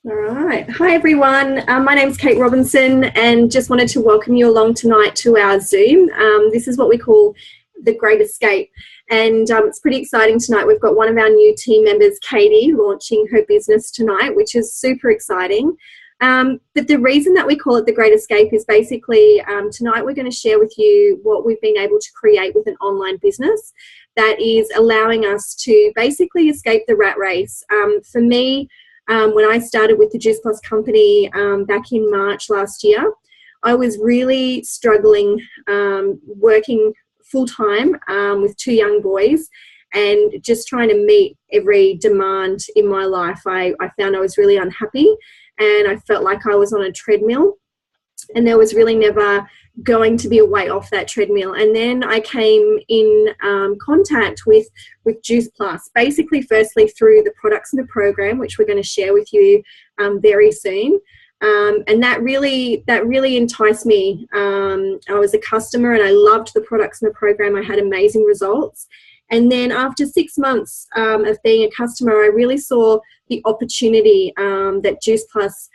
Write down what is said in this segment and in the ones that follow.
All right. Hi, everyone. My name's Kate Robinson, and just wanted to welcome you along tonight to our Zoom. This is what we call the Great Escape, and it's pretty exciting tonight. We've got one of our new team members, Katie, launching her business tonight, which is super exciting. But the reason that we call it the Great Escape is basically tonight we're going to share with you what we've been able to create with an online business that is allowing us to basically escape the rat race. For me, when I started with the Juice Plus company back in March last year, I was really struggling working full-time with two young boys and just trying to meet every demand in my life. I found I was really unhappy and I felt like I was on a treadmill and there was really never going to be a way off that treadmill. And then I came in contact with Juice Plus, basically firstly through the products in the program, which we're going to share with you very soon. And that really enticed me. I was a customer and I loved the products in the program. I had amazing results. And then after 6 months of being a customer, I really saw the opportunity that Juice Plus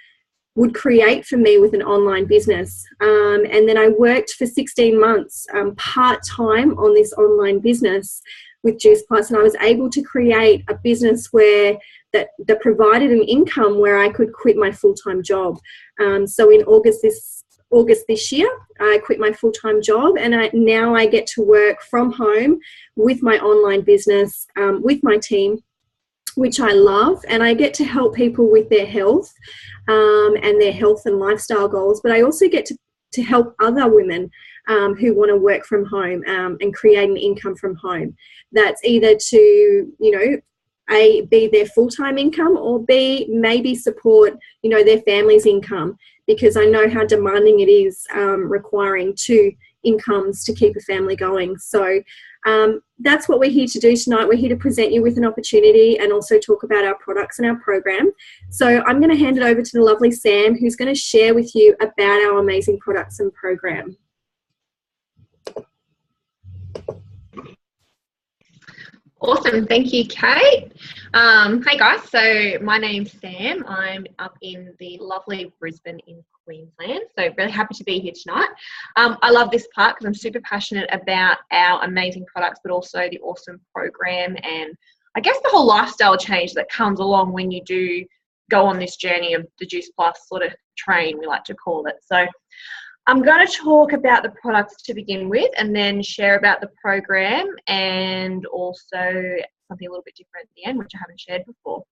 would create for me with an online business. And then I worked for 16 months part-time on this online business with Juice Plus, and I was able to create a business where that provided an income where I could quit my full-time job. So in August this year, I quit my full-time job, and now I get to work from home with my online business, with my team, which I love, and I get to help people with their health and their health and lifestyle goals, but I also get to help other women who want to work from home and create an income from home. That's either to, A, be their full-time income, or B, maybe support, their family's income, because I know how demanding it is requiring two incomes to keep a family going. So that's what we're here to do tonight. We're here to present you with an opportunity and also talk about our products and our program. So I'm going to hand it over to the lovely Sam, who's going to share with you about our amazing products and program. Awesome. Thank you, Kate. Hi, guys. So my name's Sam. I'm up in the lovely Brisbane in Queensland. So really happy to be here tonight. I love this part because I'm super passionate about our amazing products, but also the awesome program and I guess the whole lifestyle change that comes along when you do go on this journey of the Juice Plus sort of train, we like to call it. So I'm going to talk about the products to begin with and then share about the program and also something a little bit different at the end, which I haven't shared before.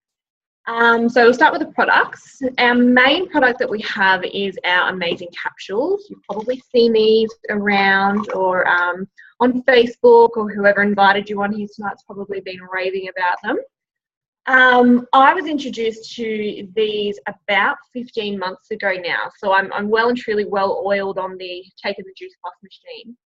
So we'll start with the products. Our main product that we have is our amazing capsules. You've probably seen these around or on Facebook, or whoever invited you on here tonight's probably been raving about them. I was introduced to these about 15 months ago now, so I'm well and truly well oiled on the Take of the Juice Plus machine.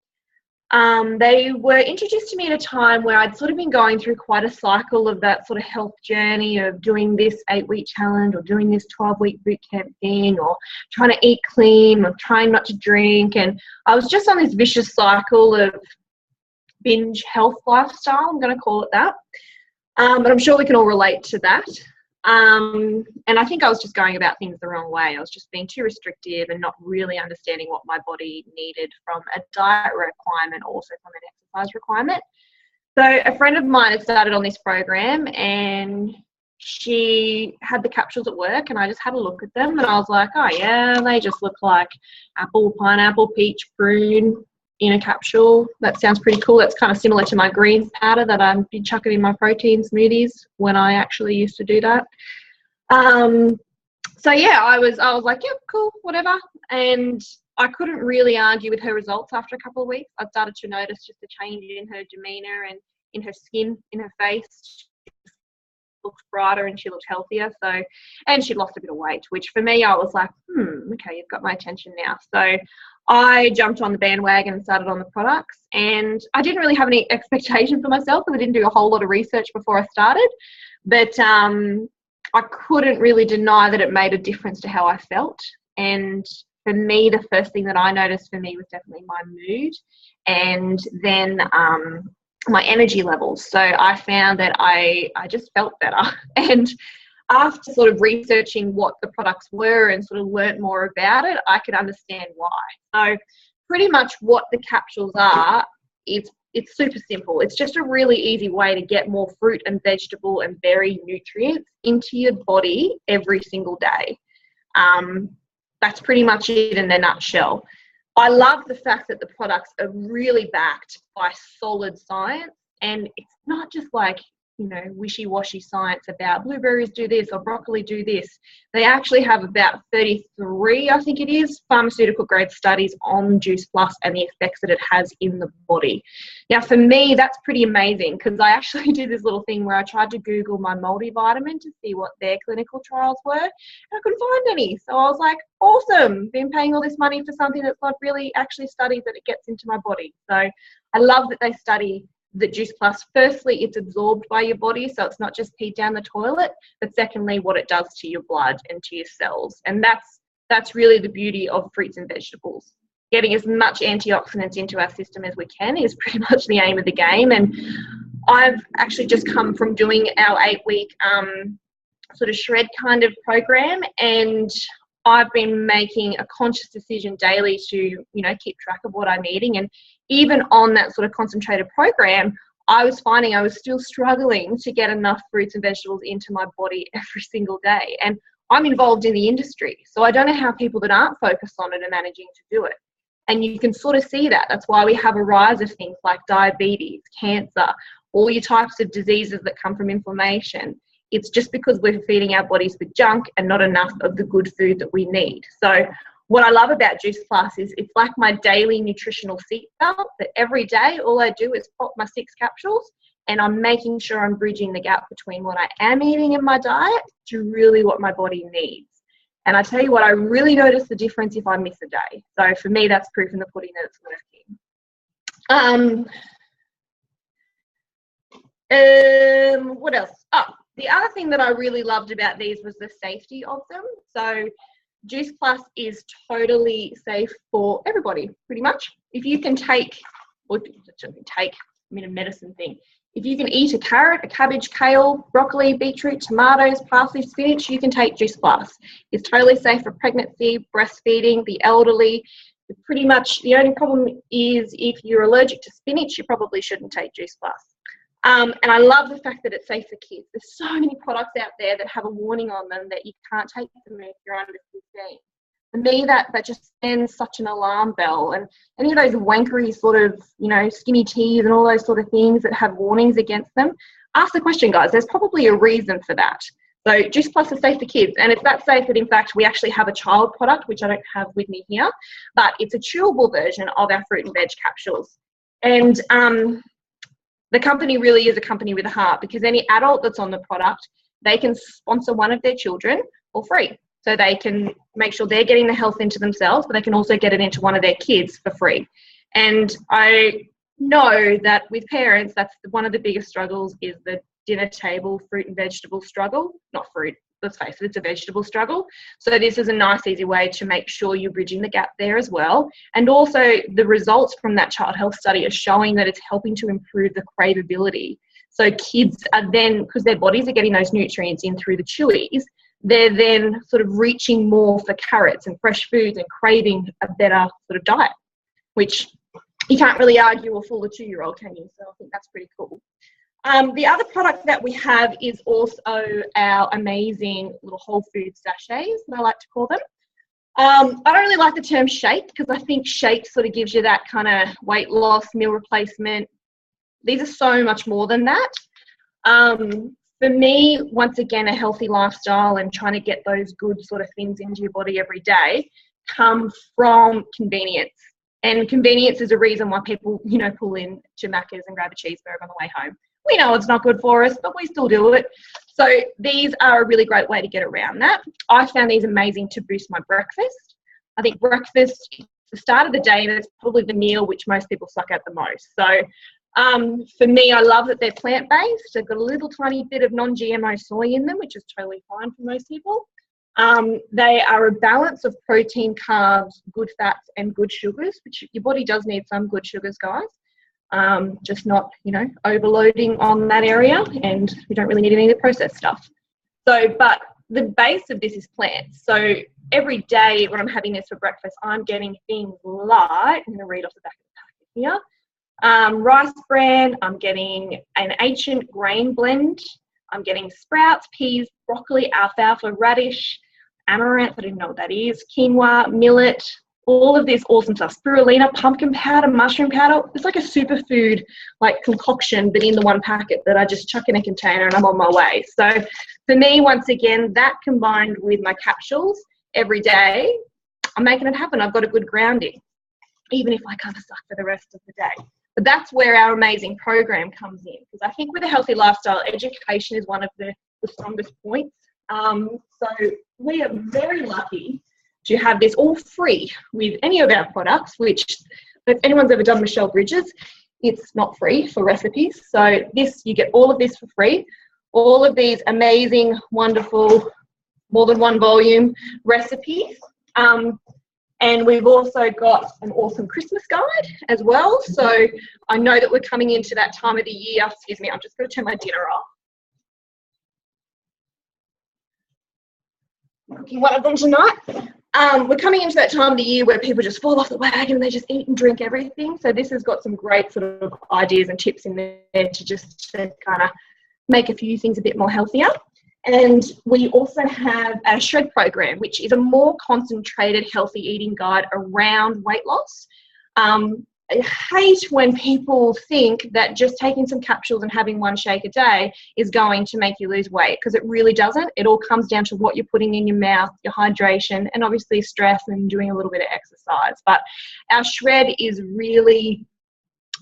They were introduced to me at a time where I'd sort of been going through quite a cycle of that sort of health journey of doing this 8-week challenge or doing this 12-week boot camp thing or trying to eat clean or trying not to drink, and I was just on this vicious cycle of binge health lifestyle, I'm going to call it that. But I'm sure we can all relate to that. And I think I was just going about things the wrong way. I was just being too restrictive and not really understanding what my body needed from a diet requirement, also from an exercise requirement. So a friend of mine had started on this program and she had the capsules at work and I just had a look at them and I was like, oh yeah, they just look like apple, pineapple, peach, prune in a capsule. That sounds pretty cool. It's kind of similar to my greens powder that I'd be chucking in my protein smoothies when I actually used to do that. So yeah, I was like, yep, cool, whatever. And I couldn't really argue with her results after a couple of weeks. I started to notice just a change in her demeanor and in her skin, in her face. She looked brighter and she looked healthier. So, and she lost a bit of weight, which for me, I was like, okay, you've got my attention now. So I jumped on the bandwagon and started on the products, and I didn't really have any expectation for myself because I didn't do a whole lot of research before I started, but I couldn't really deny that it made a difference to how I felt. And for me, the first thing that I noticed for me was definitely my mood and then my energy levels. So I found that I just felt better. And after sort of researching what the products were and sort of learnt more about it, I could understand why. So pretty much what the capsules are, it's super simple. It's just a really easy way to get more fruit and vegetable and berry nutrients into your body every single day. That's pretty much it in a nutshell. I love the fact that the products are really backed by solid science, and it's not just like, you know, wishy-washy science about blueberries do this or broccoli do this. They actually have about 33, I think it is, pharmaceutical grade studies on Juice Plus and the effects that it has in the body. Now, for me, that's pretty amazing, because I actually did this little thing where I tried to Google my multivitamin to see what their clinical trials were, and I couldn't find any. So I was like, awesome, been paying all this money for something that's not really actually studied that it gets into my body. So I love that they study the Juice Plus. Firstly, it's absorbed by your body, so it's not just peed down the toilet, but secondly, what it does to your blood and to your cells. And that's really the beauty of fruits and vegetables. Getting as much antioxidants into our system as we can is pretty much the aim of the game. And I've actually just come from doing our 8-week sort of shred kind of program, and I've been making a conscious decision daily to, you know, keep track of what I'm eating. And even on that sort of concentrated program, I was finding I was still struggling to get enough fruits and vegetables into my body every single day. And I'm involved in the industry, so I don't know how people that aren't focused on it are managing to do it. And you can sort of see that. That's why we have a rise of things like diabetes, cancer, all your types of diseases that come from inflammation. It's just because we're feeding our bodies with junk and not enough of the good food that we need. So what I love about Juice Plus is it's like my daily nutritional seatbelt, that every day all I do is pop my 6 capsules, and I'm making sure I'm bridging the gap between what I am eating in my diet to really what my body needs. And I tell you what, I really notice the difference if I miss a day. So for me, that's proof in the pudding that it's working. What else? Oh, the other thing that I really loved about these was the safety of them. So Juice Plus is totally safe for everybody, pretty much. If you can take, or take, I mean a medicine thing. If you can eat a carrot, a cabbage, kale, broccoli, beetroot, tomatoes, parsley, spinach, you can take Juice Plus. It's totally safe for pregnancy, breastfeeding, the elderly. Pretty much the only problem is if you're allergic to spinach, you probably shouldn't take Juice Plus. And I love the fact that it's safe for kids. There's so many products out there that have a warning on them that you can't take them if you're under 15. For me, that just sends such an alarm bell. And any of those wankery sort of, you know, skinny teas and all those sort of things that have warnings against them, ask the question, guys. There's probably a reason for that. So Juice Plus is safe for kids, and it's that safe that in fact we actually have a child product, which I don't have with me here, but it's a chewable version of our fruit and veg capsules. And the company really is a company with a heart, because any adult that's on the product, they can sponsor one of their children for free. So they can make sure they're getting the health into themselves, but they can also get it into one of their kids for free. And I know that with parents, that's one of the biggest struggles, is the dinner table fruit and vegetable struggle. Not fruit, let's face it, it's a vegetable struggle. So this is a nice, easy way to make sure you're bridging the gap there as well. And also the results from that child health study are showing that it's helping to improve the craveability. So kids are then, because their bodies are getting those nutrients in through the chewies, they're then sort of reaching more for carrots and fresh foods and craving a better sort of diet, which you can't really argue will fool a 2-year-old, can you? So I think that's pretty cool. The other product that we have is also our amazing little whole food sachets, that I like to call them. I don't really like the term shake, because I think shake sort of gives you that kind of weight loss, meal replacement. These are so much more than that. For me, once again, a healthy lifestyle and trying to get those good sort of things into your body every day come from convenience. And convenience is a reason why people, you know, pull in to Macca's and grab a cheeseburger on the way home. We know it's not good for us, but we still do it. So these are a really great way to get around that. I found these amazing to boost my breakfast. I think breakfast is the start of the day, and it's probably the meal which most people suck at the most. So for me, I love that they're plant-based. They've got a little tiny bit of non-GMO soy in them, which is totally fine for most people. They are a balance of protein, carbs, good fats, and good sugars, which your body does need some good sugars, guys. Just not, you know, overloading on that area, and we don't really need any of the processed stuff. So, but the base of this is plants. So every day when I'm having this for breakfast, I'm getting things like, I'm going to read off the back of the packet here. Rice bran, I'm getting an ancient grain blend, I'm getting sprouts, peas, broccoli, alfalfa, radish, amaranth, I didn't know what that is, quinoa, millet, all of this awesome stuff. Spirulina, pumpkin powder, mushroom powder. It's like a superfood like concoction, but in the one packet that I just chuck in a container and I'm on my way. So for me, once again, that combined with my capsules every day, I'm making it happen. I've got a good grounding, even if I kind of suck for the rest of the day. But that's where our amazing program comes in, because I think with a healthy lifestyle, education is one of the strongest points. So we are very lucky to have this all free with any of our products, which if anyone's ever done Michelle Bridges, it's not free for recipes. So this, you get all of this for free, all of these amazing, wonderful, more than one volume recipes. And we've also got an awesome Christmas guide as well. So I know that we're coming into that time of the year. Excuse me, I'm just going to turn my dinner off. I'm cooking one of them tonight. We're coming into that time of the year where people just fall off the wagon and they just eat and drink everything. So this has got some great sort of ideas and tips in there to kind of make a few things a bit more healthier. And we also have a shred program, which is a more concentrated healthy eating guide around weight loss. I hate when people think that just taking some capsules and having one shake a day is going to make you lose weight, because it really doesn't. It all comes down to what you're putting in your mouth, your hydration, and obviously stress and doing a little bit of exercise. But our shred is really,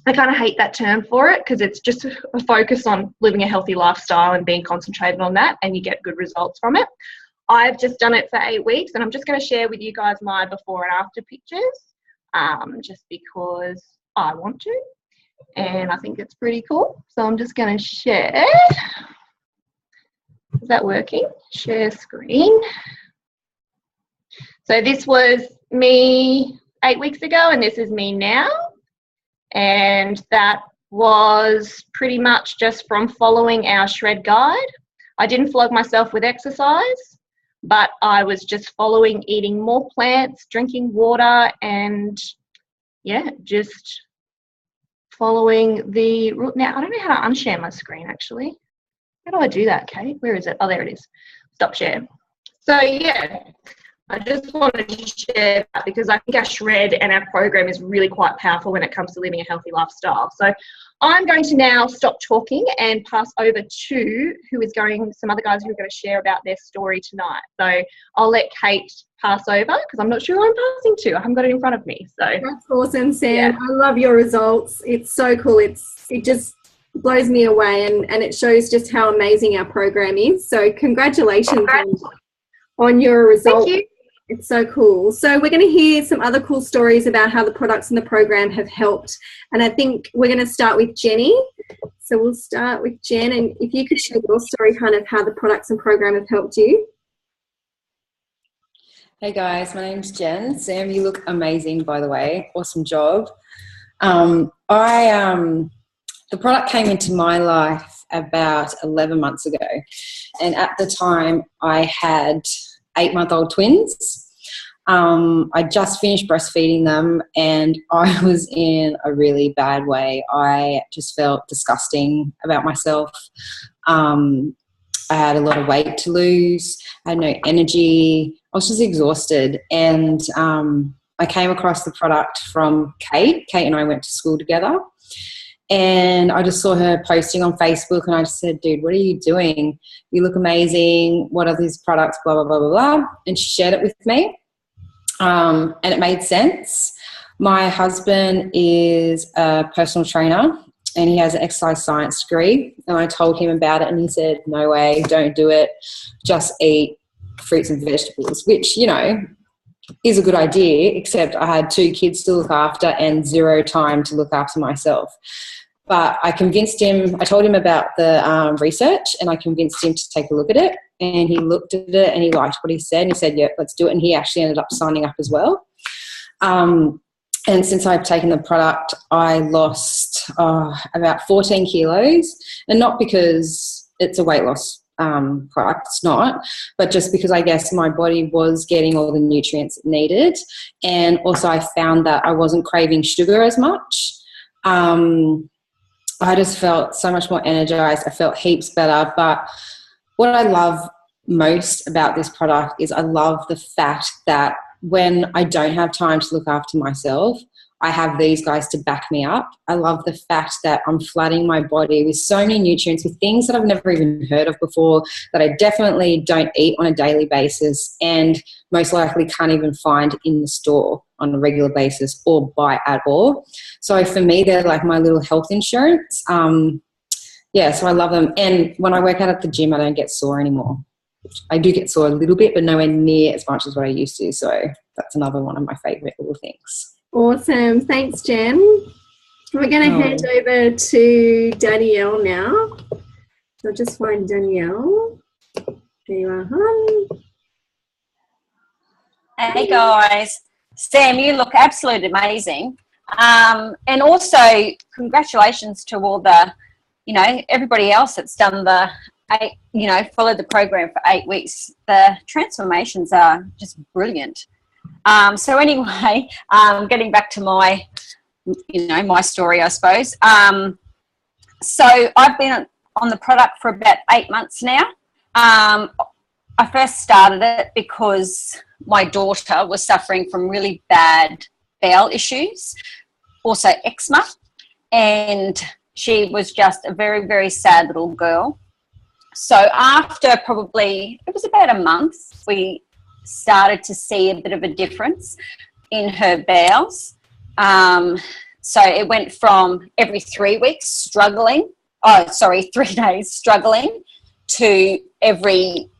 I kind of hate that term for it, because it's just a focus on living a healthy lifestyle and being concentrated on that, and you get good results from it. I've just done it for 8 weeks, and I'm just going to share with you guys my before and after pictures. Just because I want to, and I think it's pretty cool. So I'm just going to share. Is that working? Share screen. So this was me 8 weeks ago, and this is me now. And that was pretty much just from following our shred guide. I didn't flog myself with exercise, but I was just following eating more plants, drinking water, and yeah, just following the route. Now, I don't know how to unshare my screen actually. How do I do that, Kate? Where is it? Oh, there it is. Stop share. So yeah, I just wanted to share that because I think our shred and our program is really quite powerful when it comes to living a healthy lifestyle. So I'm going to now stop talking and pass over to some other guys who are going to share about their story tonight. So I'll let Kate pass over because I'm not sure who I'm passing to. I haven't got it in front of me. So that's awesome, Sam. Yeah. I love your results. It's so cool. It just blows me away, and it shows just how amazing our program is. So congratulations on your results. Thank you. It's so cool. So we're going to hear some other cool stories about how the products in the program have helped. And I think we're going to start with Jenny. So we'll start with Jen. And if you could share your story, kind of how the products and program have helped you. Hey guys, my name's Jen. Sam, you look amazing, by the way. Awesome job. The product came into my life about 11 months ago. And at the time I had 8-month-old twins. I just finished breastfeeding them and I was in a really bad way. I just felt disgusting about myself. I had a lot of weight to lose. I had no energy. I was just exhausted. And I came across the product from Kate. Kate and I went to school together. And I just saw her posting on Facebook and I just said, dude, what are you doing? You look amazing. What are these products? Blah, blah, blah, blah, blah. And she shared it with me. And it made sense. My husband is a personal trainer and he has an exercise science degree. And I told him about it and he said, no way, don't do it. Just eat fruits and vegetables, which, you know, is a good idea, except I had 2 kids to look after and 0 time to look after myself. But I convinced him, I told him about the research and I convinced him to take a look at it, and he looked at it and he liked what he said and he said, yeah, let's do it. And he actually ended up signing up as well. And since I've taken the product, I lost about 14 kilos, and not because it's a weight loss product. It's not, but just because I guess my body was getting all the nutrients it needed, and also I found that I wasn't craving sugar as much. I just felt so much more energized. I felt heaps better. But what I love most about this product is I love the fact that when I don't have time to look after myself, I have these guys to back me up. I love the fact that I'm flooding my body with so many nutrients, with things that I've never even heard of before, that I definitely don't eat on a daily basis and most likely can't even find in the store on a regular basis or buy at all. So for me, they're like my little health insurance. Yeah, so I love them. And when I work out at the gym, I don't get sore anymore. I do get sore a little bit, but nowhere near as much as what I used to. So that's another one of my favourite little things. Awesome. Thanks, Jen. We're going to hand over to Danielle now. So I'll just find Danielle. There you are, hon. Hey, guys. Sam, you look absolutely amazing. And also, congratulations to all the, everybody else that's done the followed the program for 8 weeks. The transformations are just brilliant. So anyway, getting back to my, my story, I suppose. So I've been on the product for about 8 months now. I first started it because my daughter was suffering from really bad bowel issues, also eczema, and she was just a very, very sad little girl. So after it was about a month, we started to see a bit of a difference in her bowels. So it went from every 3 weeks 3 days struggling, to every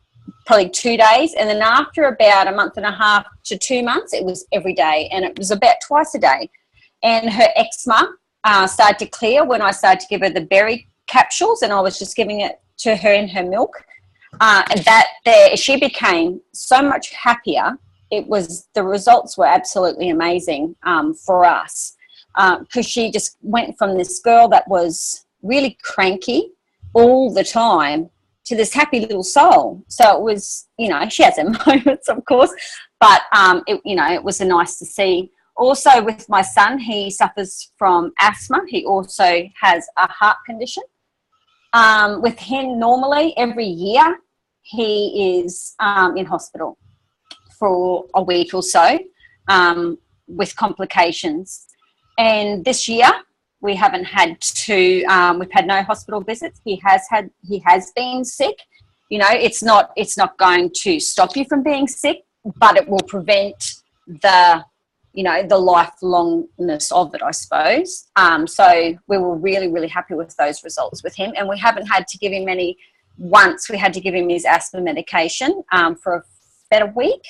probably 2 days. And then after about a month and a half to 2 months, it was every day. And it was about twice a day. And her eczema started to clear when I started to give her the berry capsules, and I was just giving it to her in her milk. She became so much happier. The results were absolutely amazing for us, because she just went from this girl that was really cranky all the time to this happy little soul. So it was, she has her moments, of course, but it was nice to see. Also with my son, he suffers from asthma. He also has a heart condition. With him, normally every year he is in hospital for a week or so with complications. And this year we haven't had to. We've had no hospital visits. He has been sick. It's not going to stop you from being sick, but it will prevent the lifelongness of it, I suppose. So we were really, really happy with those results with him. And we haven't had to give him once we had to give him his asthma medication for about a week,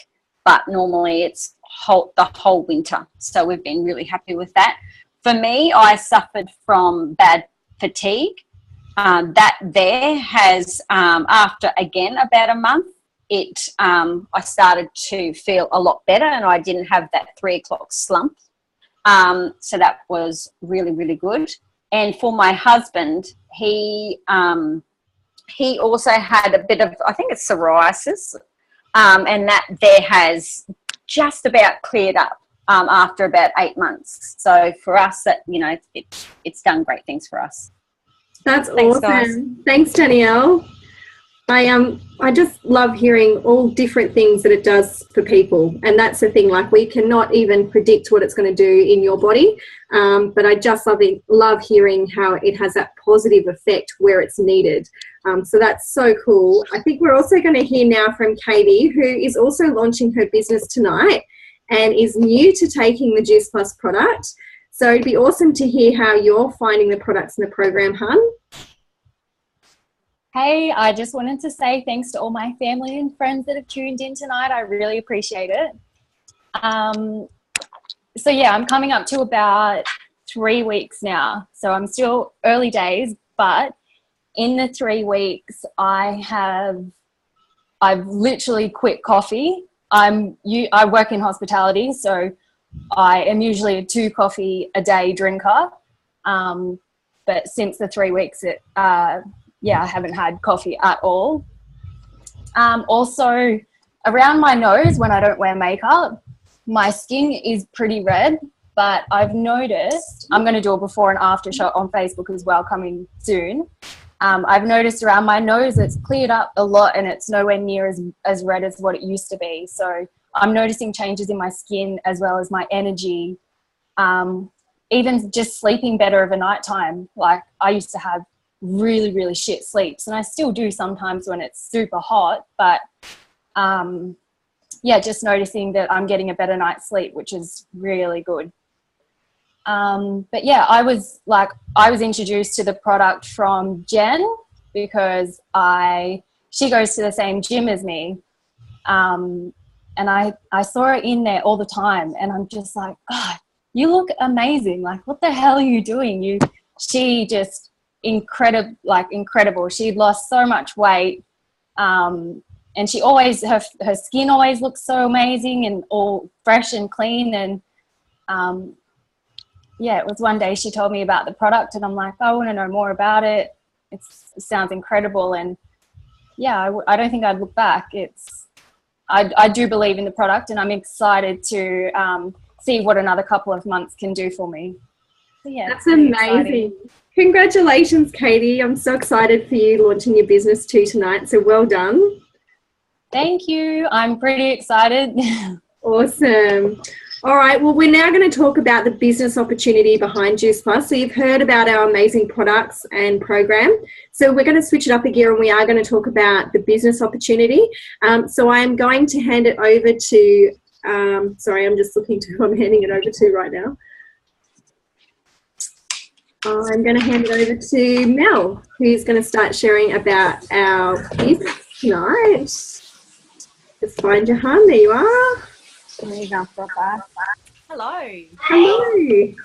but normally it's the whole winter. So we've been really happy with that. For me, I suffered from bad fatigue. That there has, after again about a month, I started to feel a lot better, and I didn't have that 3 o'clock slump. So that was really, really good. And for my husband, he also had a bit of, I think it's psoriasis, and that there has just about cleared up after about 8 months. So for us, that it's done great things for us. That's Thanks, awesome. guys. Thanks, Danielle. I just love hearing all different things that it does for people, and that's the thing. Like, we cannot even predict what it's going to do in your body, but I just love hearing how it has that positive effect where it's needed. So that's so cool. I think we're also going to hear now from Katie, who is also launching her business tonight and is new to taking the Juice Plus product. So it'd be awesome to hear how you're finding the products in the program, hun. Hey, I just wanted to say thanks to all my family and friends that have tuned in tonight. I really appreciate it. So yeah, I'm coming up to about 3 weeks now. So I'm still early days, but in the 3 weeks, I've literally quit coffee. I work in hospitality, so I am usually a 2 coffee a day drinker. But since the 3 weeks, I haven't had coffee at all. Also, around my nose when I don't wear makeup, my skin is pretty red, but I've noticed, I'm going to do a before and after shot on Facebook as well, coming soon. I've noticed around my nose it's cleared up a lot and it's nowhere near as red as what it used to be. So I'm noticing changes in my skin as well as my energy. Even just sleeping better of a nighttime. Like, I used to have really, really shit sleeps, and I still do sometimes when it's super hot, but yeah, just noticing that I'm getting a better night's sleep, which is really good. But yeah, I was introduced to the product from Jen because she goes to the same gym as me. And I saw her in there all the time, and I'm just like, God, you look amazing. Like, what the hell are you doing? She just incredible. She lost so much weight. And she always, her skin always looks so amazing and all fresh and clean. And yeah, it was one day she told me about the product, and I'm like, I want to know more about it. It sounds incredible. And yeah, I don't think I'd look back. I do believe in the product, and I'm excited to see what another couple of months can do for me. So yeah, that's amazing. Congratulations, Katie. I'm so excited for you launching your business too tonight. So well done. Thank you. I'm pretty excited. Awesome. All right. Well, we're now going to talk about the business opportunity behind Juice Plus. So you've heard about our amazing products and program. So we're going to switch it up a gear, and we are going to talk about the business opportunity. So I'm going to hand it over to, sorry, I'm just looking to who I'm handing it over to right now. I'm going to hand it over to Mel, who's going to start sharing about our business tonight. Just find your home. There you are. There you go, Hello. Hello. Hey,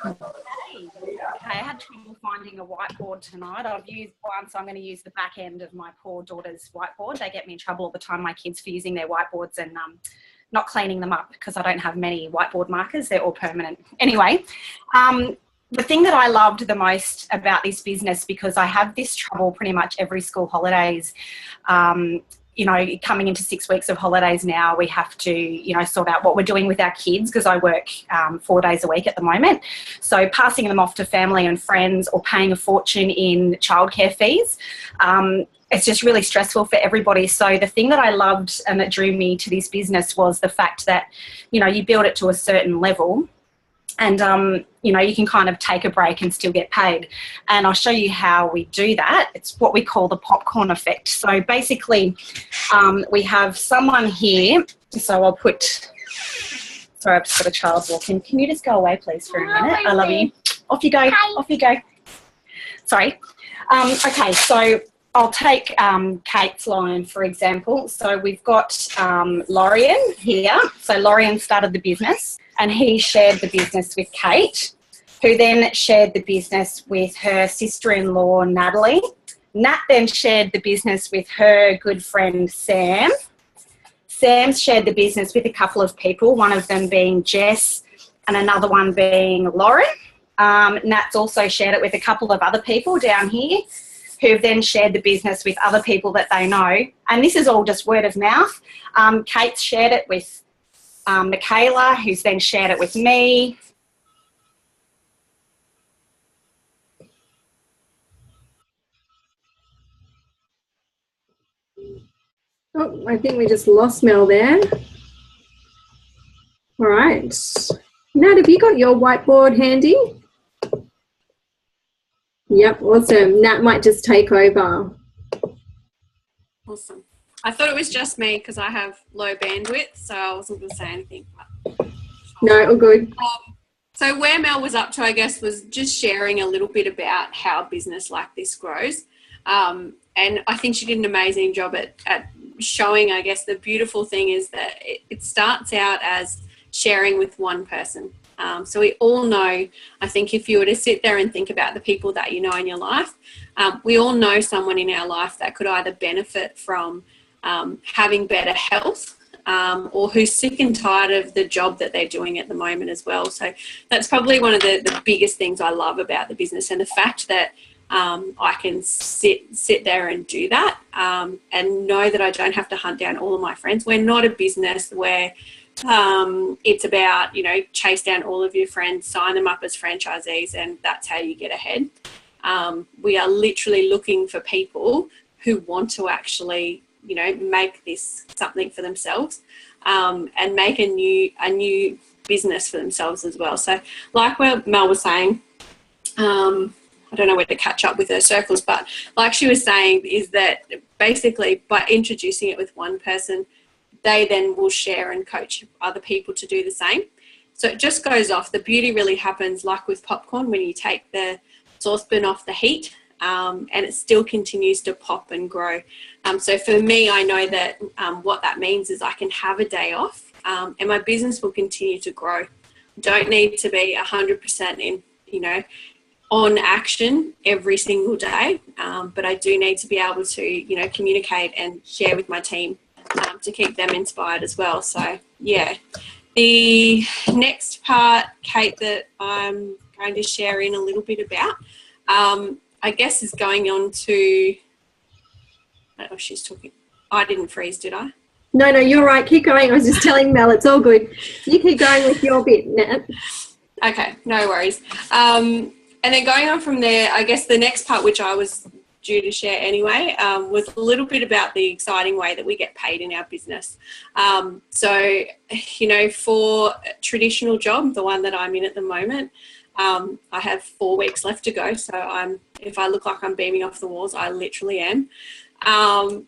I had trouble finding a whiteboard tonight. I've used one, so I'm going to use the back end of my poor daughter's whiteboard. They get me in trouble all the time, my kids, for using their whiteboards and not cleaning them up because I don't have many whiteboard markers. They're all permanent. Anyway, the thing that I loved the most about this business, because I have this trouble pretty much every school holidays, you know, coming into 6 weeks of holidays now, we have to, you know, sort out what we're doing with our kids, because I work 4 days a week at the moment. So passing them off to family and friends or paying a fortune in childcare fees, it's just really stressful for everybody. So the thing that I loved and that drew me to this business was the fact that, you know, you build it to a certain level, and, you know, you can kind of take a break and still get paid. And I'll show you how we do that. It's what we call the popcorn effect. So basically, we have someone here. So I'll put, sorry, I've just got a child walking. Can you just go away, please, for a minute? I love you. Off you go. Hi. Off you go. Sorry. Okay, so I'll take Kate's line, for example. So we've got Lorian here. So Lorian started the business, and he shared the business with Kate, who then shared the business with her sister-in-law, Natalie. Nat then shared the business with her good friend, Sam. Sam shared the business with a couple of people, one of them being Jess and another one being Lauren. Nat's also shared it with a couple of other people down here, who've then shared the business with other people that they know. And this is all just word of mouth. Kate's shared it with Michaela, who's then shared it with me. Oh, I think we just lost Mel there. All right. Nat, have you got your whiteboard handy? Yep, awesome. Nat might just take over. Awesome. I thought it was just me because I have low bandwidth, so I wasn't going to say anything. No, all good. So where Mel was up to, I guess, was just sharing a little bit about how business like this grows. And I think she did an amazing job at showing, I guess, the beautiful thing is that it starts out as sharing with one person. So we all know, I think if you were to sit there and think about the people that you know in your life, we all know someone in our life that could either benefit from having better health, or who's sick and tired of the job that they're doing at the moment as well. So that's probably one of the biggest things I love about the business, and the fact that I can sit there and do that, and know that I don't have to hunt down all of my friends. We're not a business where it's about, you know, chase down all of your friends, sign them up as franchisees, and that's how you get ahead. We are literally looking for people who want to actually, you know, make this something for themselves, and make a new business for themselves as well. So like what Mel was saying, I don't know where to catch up with her circles, but like she was saying, is that basically by introducing it with one person, they then will share and coach other people to do the same. So it just goes off. The beauty really happens like with popcorn, when you take the saucepan off the heat, and it still continues to pop and grow. So for me, I know that what that means is I can have a day off, and my business will continue to grow. Don't need to be 100% in, you know, on action every single day, but I do need to be able to, you know, communicate and share with my team to keep them inspired as well. So yeah, the next part, Kate, that I'm going to share in a little bit about, I guess is going on to, oh, she's talking. I didn't freeze, did I? No, you're right. Keep going. I was just telling Mel, it's all good. You keep going with your bit, Nat. Okay, no worries. And then going on from there, I guess the next part, which I was due to share anyway, was a little bit about the exciting way that we get paid in our business. So, you know, for a traditional job, the one that I'm in at the moment, I have 4 weeks left to go. So if I look like I'm beaming off the walls, I literally am.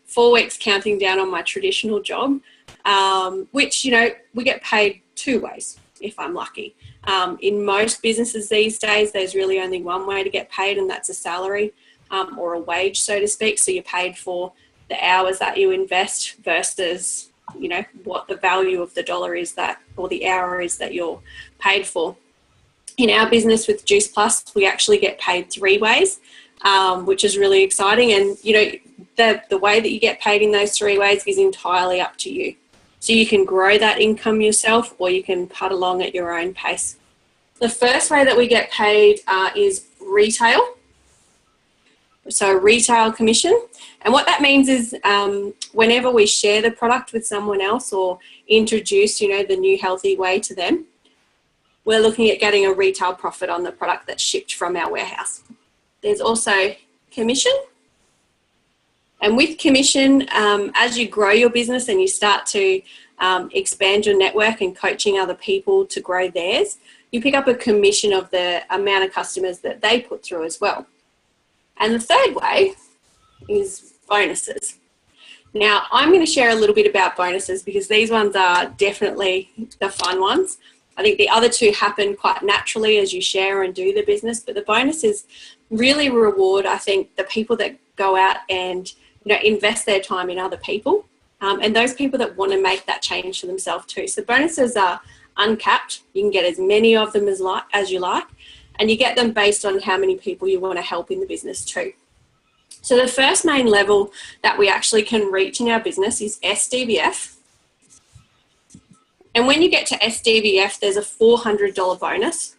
4 weeks counting down on my traditional job, which, you know, we get paid 2 ways if I'm lucky. In most businesses these days, there's really only one way to get paid, and that's a salary, or a wage, so to speak. So you're paid for the hours that you invest versus, you know, what the value of the dollar is that, or the hour is that you're paid for. In our business with Juice Plus, we actually get paid 3 ways, which is really exciting. And, you know, the way that you get paid in those 3 ways is entirely up to you. So you can grow that income yourself, or you can putt along at your own pace. The first way that we get paid is retail. So retail commission. And what that means is whenever we share the product with someone else or introduce, you know, the new healthy way to them, we're looking at getting a retail profit on the product that's shipped from our warehouse. There's also commission. And with commission, as you grow your business and you start to expand your network and coaching other people to grow theirs, you pick up a commission of the amount of customers that they put through as well. And the third way is bonuses. Now, I'm going to share a little bit about bonuses because these ones are definitely the fun ones. I think the other two happen quite naturally as you share and do the business, but the bonuses really reward, I think, the people that go out and, you know, invest their time in other people, and those people that want to make that change for themselves too. So bonuses are uncapped. You can get as many of them as you like, and you get them based on how many people you want to help in the business too. So the first main level that we actually can reach in our business is SDVF. And when you get to SDVF, there's a $400 bonus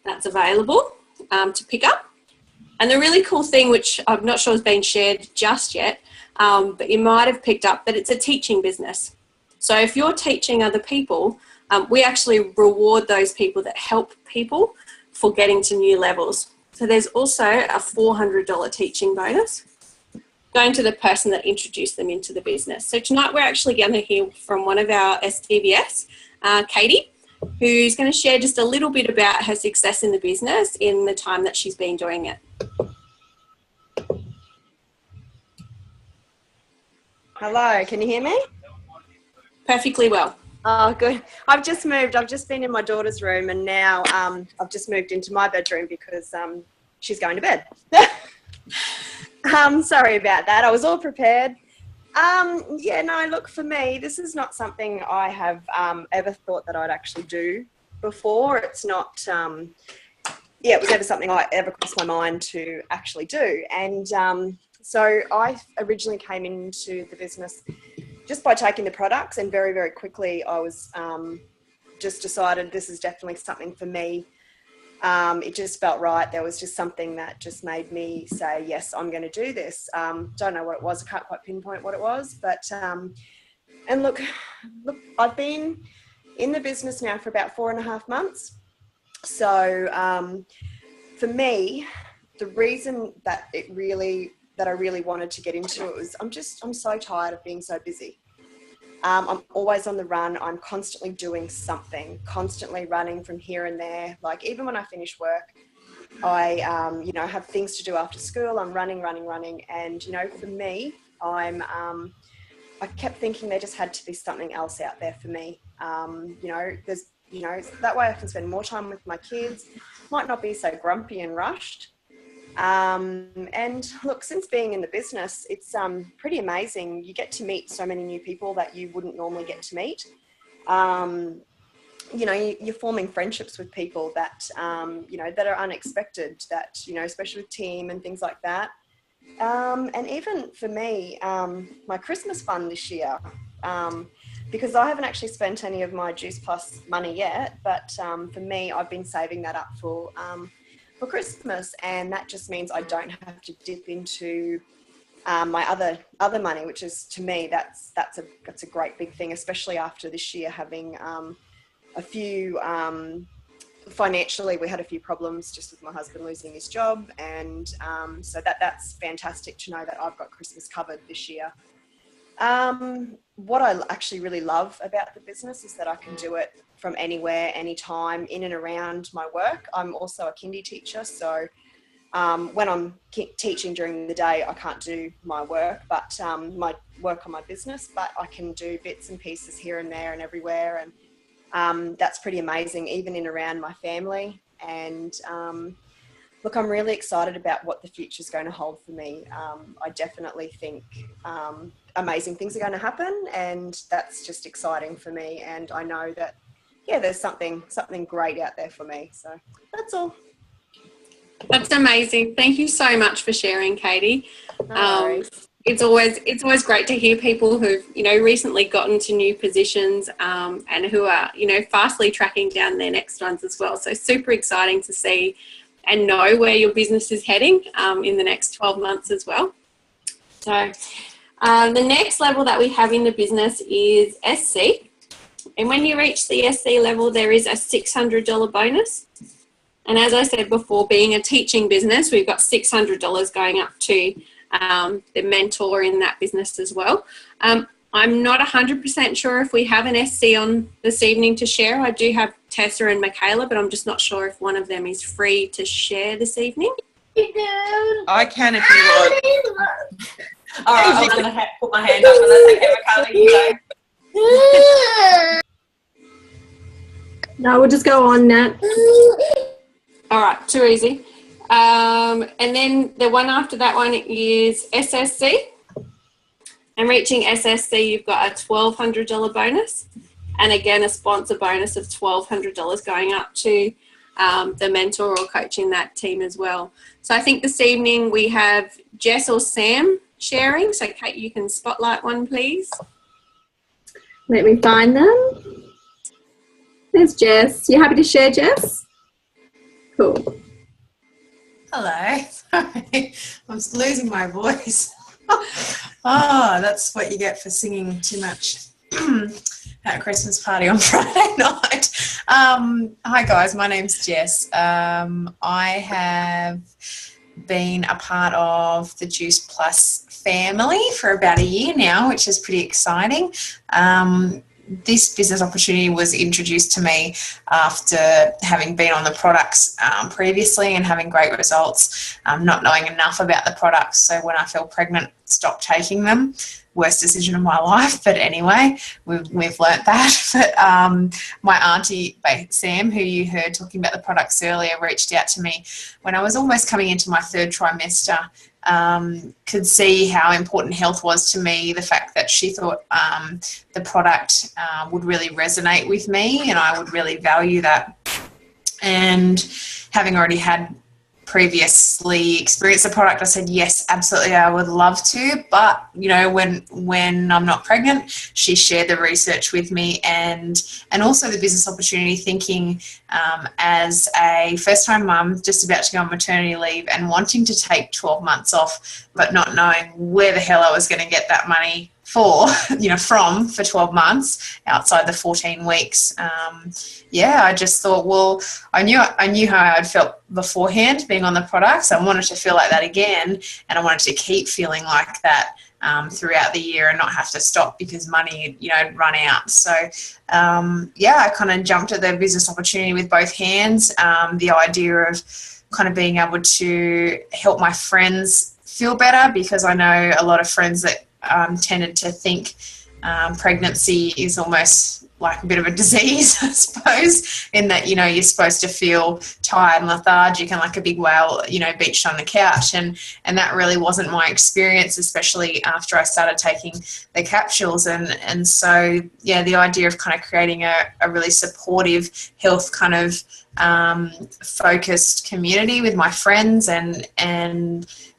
that's available to pick up. And the really cool thing, which I'm not sure has been shared just yet, but you might have picked up, that it's a teaching business. So if you're teaching other people, we actually reward those people that help people for getting to new levels. So there's also a $400 teaching bonus going to the person that introduced them into the business. So tonight we're actually going to hear from one of our SDVFs, Katie, who's going to share just a little bit about her success in the business in the time that she's been doing it. Hello, can you hear me? Perfectly well. Oh, good. I've just moved. I've just been in my daughter's room, and now I've just moved into my bedroom because she's going to bed. Sorry about that. I was all prepared. Yeah, no, look, for me, this is not something I have ever thought that I'd actually do before. It's not, it was never something I ever crossed my mind to actually do. And so I originally came into the business just by taking the products, and very, very quickly I was just decided this is definitely something for me. It just felt right. There was just something that just made me say, yes, I'm going to do this. Don't know what it was. I can't quite pinpoint what it was. But, and look, I've been in the business now for about 4.5 months. So for me, the reason that I really wanted to get into it was I'm so tired of being so busy. I'm always on the run. I'm constantly doing something, constantly running from here and there. Like even when I finish work, I, have things to do after school. I'm running. And, for me, I kept thinking there just had to be something else out there for me. That way I can spend more time with my kids, might not be so grumpy and rushed. And look, since being in the business, it's pretty amazing. You get to meet so many new people that you wouldn't normally get to meet. You're forming friendships with people that, that are unexpected, that, especially with team and things like that. And even for me, my Christmas fund this year, because I haven't actually spent any of my Juice Plus money yet, but for me, I've been saving that up for Christmas, and that just means I don't have to dip into my other money, which is, to me, that's a great big thing, especially after this year having a few financially, we had a few problems just with my husband losing his job, and so that's fantastic to know that I've got Christmas covered this year. What I actually really love about the business is that I can do it from anywhere, anytime, in and around my work. I'm also a kindy teacher, so when I'm teaching during the day, I can't do my work, but my work on my business, but I can do bits and pieces here and there and everywhere, and that's pretty amazing, even in around my family. And look, I'm really excited about what the future is going to hold for me. I definitely think amazing things are going to happen, and that's just exciting for me. And I know that, there's something great out there for me. So that's all. That's amazing. Thank you so much for sharing, Katie. It's always great to hear people who've, recently gotten to new positions and who are, fastly tracking down their next ones as well. So super exciting to see and know where your business is heading in the next 12 months as well. So the next level that we have in the business is SC. And when you reach the SC level, there is a $600 bonus. And as I said before, being a teaching business, we've got $600 going up to the mentor in that business as well. I'm not 100% sure if we have an SC on this evening to share. I do have Tessa and Michaela, but I'm just not sure if one of them is free to share this evening. I can if you want. All right, I'm going to put my hand up, and that's okay, Michaela, you go. No, we'll just go on, Nat. All right, too easy. And then the one after that one is SSC. And reaching SSC, you've got a $1,200 bonus. And again, a sponsor bonus of $1,200 going up to the mentor or coaching that team as well. So I think this evening we have Jess or Sam sharing. So Kate, you can spotlight one, please. Let me find them. There's Jess. You happy to share, Jess? Cool. Hello. Sorry, I'm losing my voice. Oh, that's what you get for singing too much at a Christmas party on Friday night. Hi guys, my name's Jess. I have been a part of the Juice Plus family for about a year now, which is pretty exciting. This business opportunity was introduced to me after having been on the products previously and having great results, not knowing enough about the products. So when I fell pregnant, stopped taking them. Worst decision of my life, but anyway, we've learnt that. But my auntie, Sam, who you heard talking about the products earlier, reached out to me when I was almost coming into my third trimester. Could see how important health was to me, the fact that she thought the product would really resonate with me and I would really value that. And having already had previously experienced the product, I said, yes, absolutely, I would love to. But, you know, when I'm not pregnant, she shared the research with me and also the business opportunity, thinking as a first-time mum just about to go on maternity leave and wanting to take 12 months off, but not knowing where the hell I was going to get that money for 12 months outside the 14 weeks. I just thought, well, I knew how I'd felt beforehand being on the product, so I wanted to feel like that again, and I wanted to keep feeling like that throughout the year and not have to stop because money, had run out. So, I kind of jumped at the business opportunity with both hands. The idea of kind of being able to help my friends feel better, because I know a lot of friends that tended to think pregnancy is almost like a bit of a disease, I suppose, in that, you're supposed to feel tired and lethargic and like a big whale, beached on the couch. And that really wasn't my experience, especially after I started taking the capsules. And so, the idea of kind of creating a really supportive health kind of focused community with my friends, and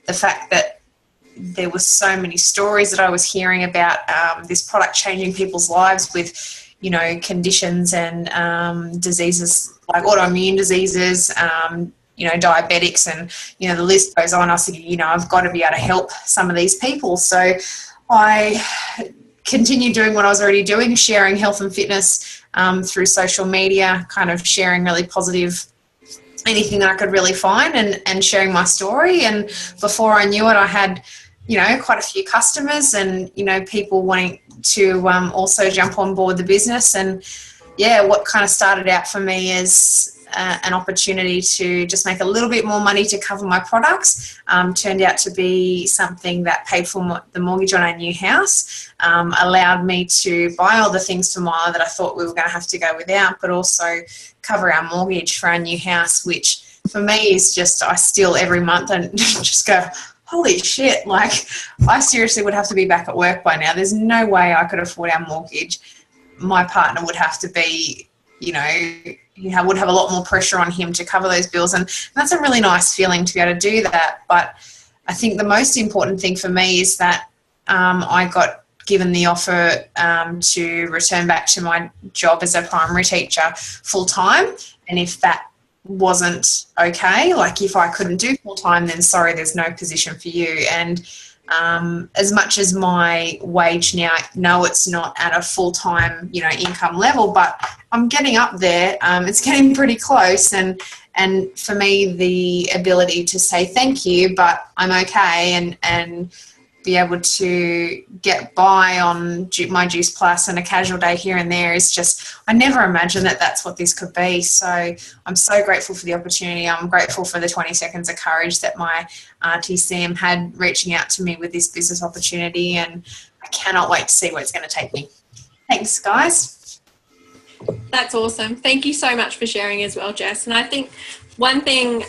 the fact that there were so many stories that I was hearing about this product changing people's lives with, conditions and diseases like autoimmune diseases, diabetics, and, the list goes on. I was thinking, I've got to be able to help some of these people. So I continued doing what I was already doing, sharing health and fitness through social media, kind of sharing really positive anything that I could really find, and sharing my story. And before I knew it, I had, quite a few customers and, people wanting to also jump on board the business. And what kind of started out for me as an opportunity to just make a little bit more money to cover my products turned out to be something that paid for the mortgage on our new house, allowed me to buy all the things for Mila that I thought we were going to have to go without, but also cover our mortgage for our new house, which for me is just, I still every month and just go, holy shit, like I seriously would have to be back at work by now. There's no way I could afford our mortgage. My partner would have to be, would have a lot more pressure on him to cover those bills. And that's a really nice feeling to be able to do that. But I think the most important thing for me is that I got given the offer to return back to my job as a primary teacher full time. And if that wasn't okay, like if I couldn't do full time, then sorry, there's no position for you. And as much as my wage now, no, it's not at a full-time, income level, but I'm getting up there. It's getting pretty close. And for me, the ability to say thank you, but I'm okay, and be able to get by on my Juice Plus and a casual day here and there is just, I never imagined that that's what this could be. So I'm so grateful for the opportunity. I'm grateful for the 20 seconds of courage that my auntie Sam had reaching out to me with this business opportunity, and I cannot wait to see where it's going to take me. Thanks, guys. That's awesome. Thank you so much for sharing as well, Jess. And I think one thing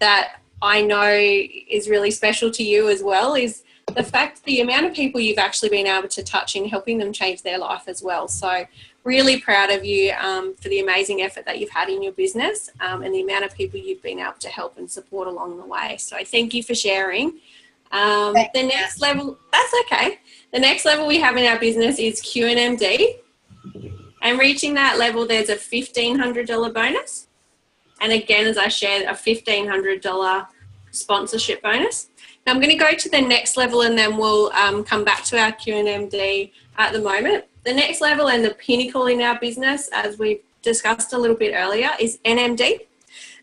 that I know is really special to you as well is the fact, the amount of people you've actually been able to touch in helping them change their life as well. So really proud of you for the amazing effort that you've had in your business and the amount of people you've been able to help and support along the way. So thank you for sharing. The next level, that's okay. The next level we have in our business is QNMD. And reaching that level, there's a $1,500 bonus. And again, as I shared, a $1,500 sponsorship bonus. Now I'm going to go to the next level, and then we'll come back to our QNMD at the moment. The next level and the pinnacle in our business, as we've discussed a little bit earlier, is NMD.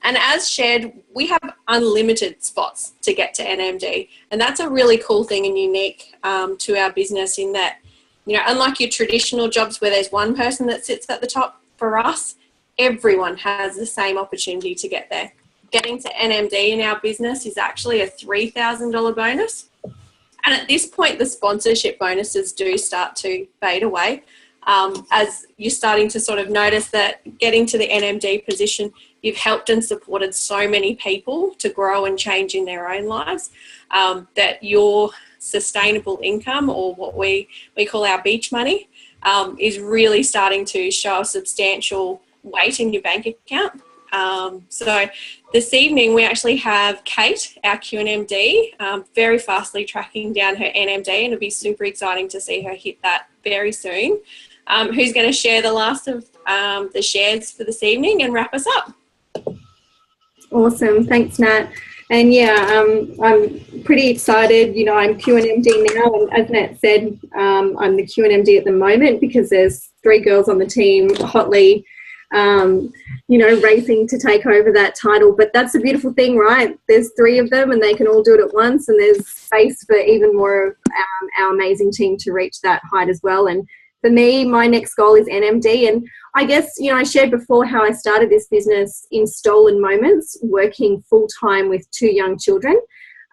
And as shared, we have unlimited spots to get to NMD. And that's a really cool thing and unique to our business, in that, unlike your traditional jobs where there's one person that sits at the top, for us, everyone has the same opportunity to get there. Getting to NMD in our business is actually a $3,000 bonus. And at this point, the sponsorship bonuses do start to fade away as you're starting to sort of notice that getting to the NMD position, you've helped and supported so many people to grow and change in their own lives, that your sustainable income, or what we call our beach money, is really starting to show a substantial weight in your bank account. So this evening we actually have Kate, our QNMD, very fastly tracking down her NMD, and it'll be super exciting to see her hit that very soon, who's going to share the last of the shares for this evening and wrap us up. Awesome. Thanks, Nat. And yeah, I'm pretty excited. You know, I'm QNMD now, and as Nat said, I'm the QNMD at the moment because there's 3 girls on the team hotly, you know, racing to take over that title. But that's a beautiful thing, right? There's 3 of them and they can all do it at once, and there's space for even more of our amazing team to reach that height as well. And for me, my next goal is NMD. And I guess, you know, I shared before how I started this business in stolen moments, working full-time with 2 young children.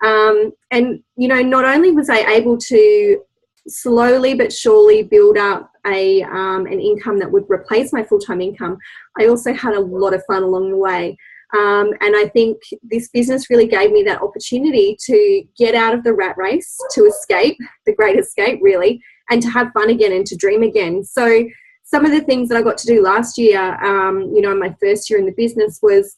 And, you know, not only was I able to slowly but surely build up an income that would replace my full-time income, I also had a lot of fun along the way. And I think this business really gave me that opportunity to get out of the rat race, to escape, the great escape really, and to have fun again and to dream again. So some of the things that I got to do last year, you know, in my first year in the business was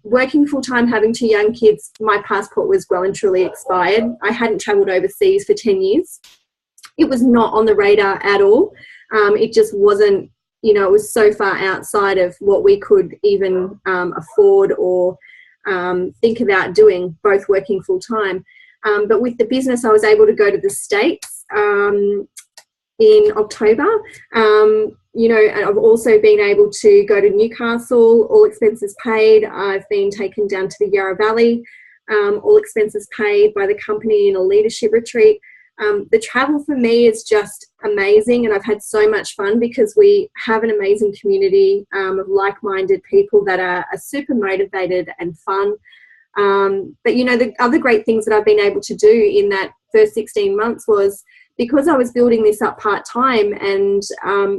working full-time, having 2 young kids. My passport was well and truly expired. I hadn't travelled overseas for 10 years. It was not on the radar at all. It just wasn't, you know, it was so far outside of what we could even afford or think about doing, both working full-time. But with the business, I was able to go to the States in October. You know, and I've also been able to go to Newcastle, all expenses paid. I've been taken down to the Yarra Valley, all expenses paid by the company in a leadership retreat. The travel for me is just amazing, and I've had so much fun because we have an amazing community of like-minded people that are super motivated and fun. But, you know, the other great things that I've been able to do in that first 16 months was because I was building this up part-time and,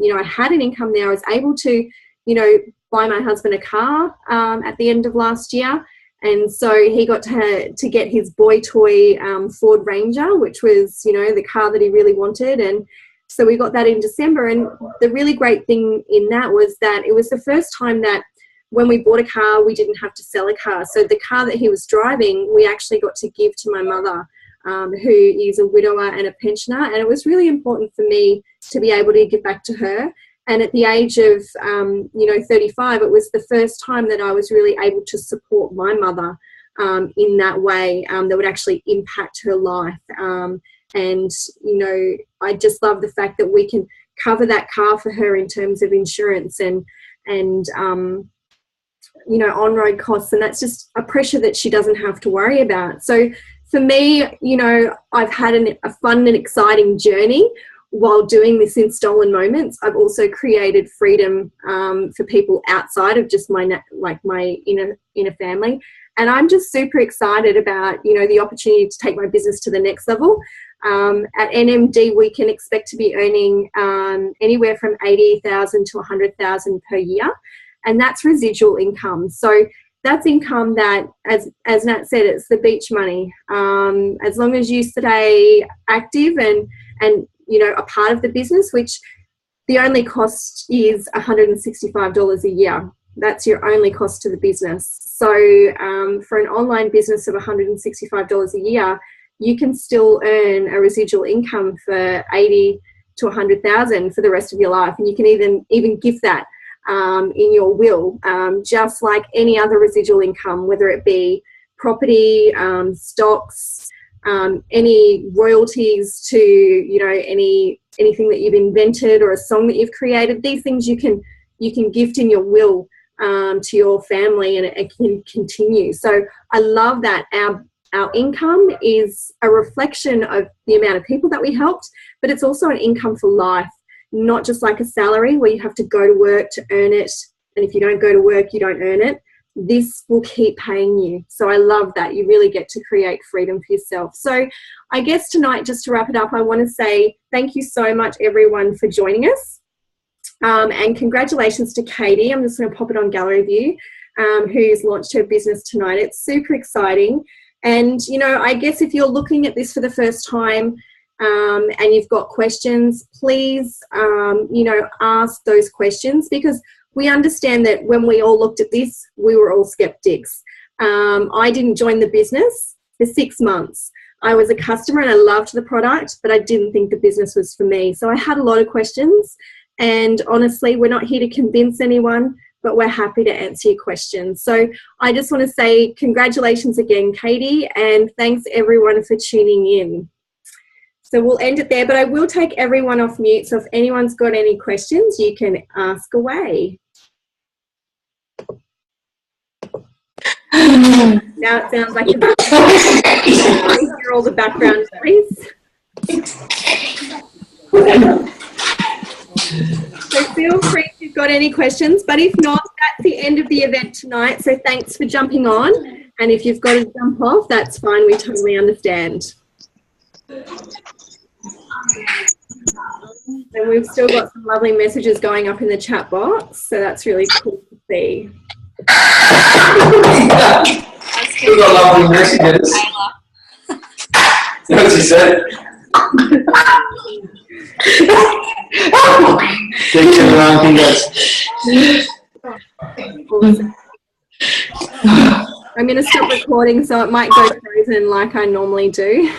you know, I had an income there, I was able to, you know, buy my husband a car at the end of last year. And so he got to get his boy toy Ford Ranger, which was, you know, the car that he really wanted. And so we got that in December. And the really great thing in that was that it was the first time that when we bought a car, we didn't have to sell a car. So the car that he was driving, we actually got to give to my mother, who is a widower and a pensioner. And it was really important for me to be able to give back to her. And at the age of, you know, 35, it was the first time that I was really able to support my mother in that way that would actually impact her life. And, you know, I just love the fact that we can cover that car for her in terms of insurance and you know, on-road costs. And that's just a pressure that she doesn't have to worry about. So for me, you know, I've had a fun and exciting journey while doing this in stolen moments. I've also created freedom for people outside of just my inner family. And I'm just super excited about, you know, the opportunity to take my business to the next level. At NMD, we can expect to be earning anywhere from $80,000 to $100,000 per year. And that's residual income. So that's income that, as Nat said, it's the beach money. As long as you stay active and you know, a part of the business, which the only cost is $165 a year. That's your only cost to the business. So for an online business of $165 a year, you can still earn a residual income for $80,000 to $100,000 for the rest of your life. And you can even give that in your will, just like any other residual income, whether it be property, stocks, any royalties to, you know, anything that you've invented or a song that you've created. These things you can gift in your will to your family, and it can continue. So I love that our income is a reflection of the amount of people that we helped, but it's also an income for life, not just like a salary where you have to go to work to earn it, and if you don't go to work, you don't earn it. This will keep paying you. So I love that. You really get to create freedom for yourself. So I guess tonight, just to wrap it up, I want to say thank you so much, everyone, for joining us. And congratulations to Katie. I'm just going to pop it on gallery view, who's launched her business tonight. It's super exciting. And, you know, I guess if you're looking at this for the first time and you've got questions, please, you know, ask those questions, because we understand that when we all looked at this, we were all skeptics. I didn't join the business for 6 months. I was a customer and I loved the product, but I didn't think the business was for me. So I had a lot of questions, and honestly, we're not here to convince anyone, but we're happy to answer your questions. So I just want to say congratulations again, Katie, and thanks everyone for tuning in. So we'll end it there, but I will take everyone off mute. So if anyone's got any questions, you can ask away. Now it sounds like hear all the background, please. So feel free if you've got any questions, but if not, that's the end of the event tonight. So thanks for jumping on, and if you've got to jump off, that's fine. We totally understand. And we've still got some lovely messages going up in the chat box, so that's really cool to see. We've got lovely messages. That's what she said. Thank you, everyone. Congrats. I'm going to stop recording so it might go frozen like I normally do.